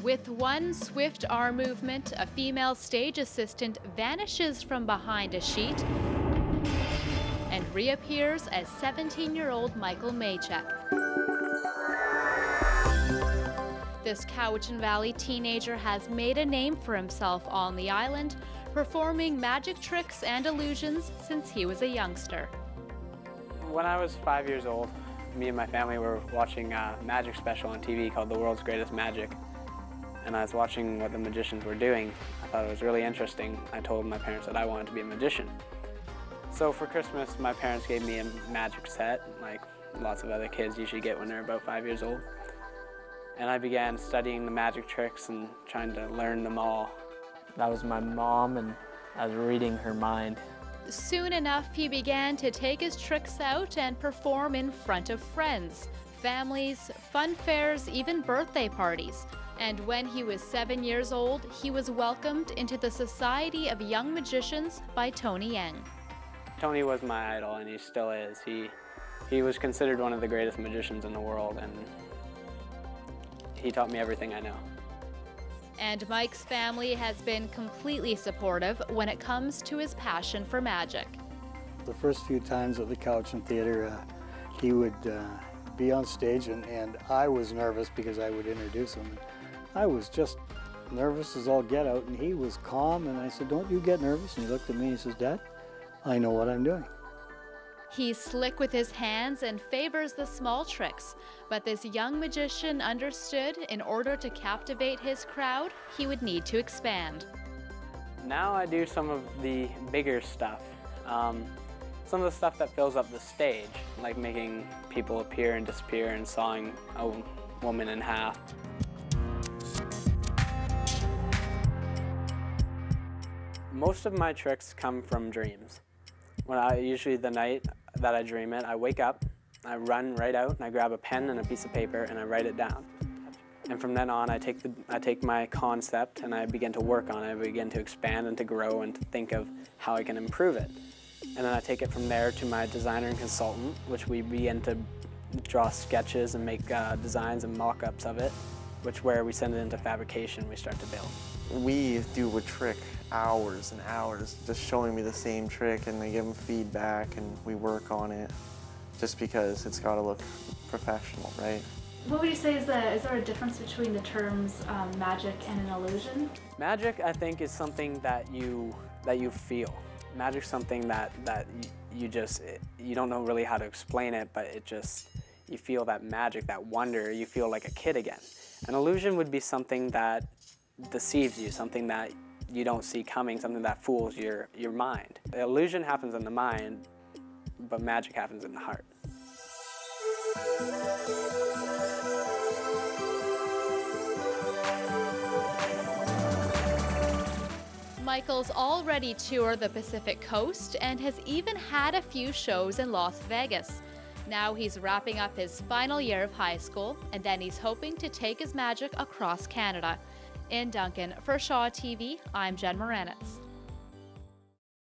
With one swift arm movement, a female stage assistant vanishes from behind a sheet and reappears as 17-year-old Micheal Machek. This Cowichan Valley teenager has made a name for himself on the island, performing magic tricks and illusions since he was a youngster. When I was 5 years old, me and my family were watching a magic special on TV called The World's Greatest Magic. And I was watching what the magicians were doing. I thought it was really interesting. I told my parents that I wanted to be a magician. So for Christmas, my parents gave me a magic set, like lots of other kids usually get when they're about 5 years old. And I began studying the magic tricks and trying to learn them all. That was my mom, and I was reading her mind. Soon enough, he began to take his tricks out and perform in front of friends, families, fun fairs, even birthday parties. And when he was 7 years old, he was welcomed into the Society of Young Magicians by Tony Yang. Tony was my idol, and he still is. He was considered one of the greatest magicians in the world, and he taught me everything I know. And Mike's family has been completely supportive when it comes to his passion for magic. The first few times at the Cowichan Theatre, he would be on stage, and I was nervous because I would introduce him. I was just nervous as all get out, and he was calm, and I said, "Don't you get nervous?" And he looked at me and he says, "Dad, I know what I'm doing." He's slick with his hands and favors the small tricks, but this young magician understood in order to captivate his crowd, he would need to expand. Now I do some of the bigger stuff. Some of the stuff that fills up the stage, like making people appear and disappear and sawing a woman in half. Most of my tricks come from dreams. Usually the night that I dream it, I wake up, I run right out, and I grab a pen and a piece of paper and I write it down. And from then on, I take my concept and I begin to work on it. I begin to expand and to grow and to think of how I can improve it. And then I take it from there to my designer and consultant, which we begin to draw sketches and make designs and mock-ups of it, where we send it into fabrication, we start to build. We do a trick hours and hours, just showing me the same trick, and they give them feedback and we work on it just because it's got to look professional, right? What would you say is there a difference between the terms magic and an illusion? Magic, I think, is something that you feel. Magic's something that you don't know really how to explain it, but you feel that magic, that wonder, you feel like a kid again. An illusion would be something that deceives you, something that you don't see coming, something that fools your mind. The illusion happens in the mind, but magic happens in the heart. Michael's already toured the Pacific Coast and has even had a few shows in Las Vegas. Now he's wrapping up his final year of high school, and then he's hoping to take his magic across Canada. In Duncan, for Shaw TV, I'm Jen Muranetz.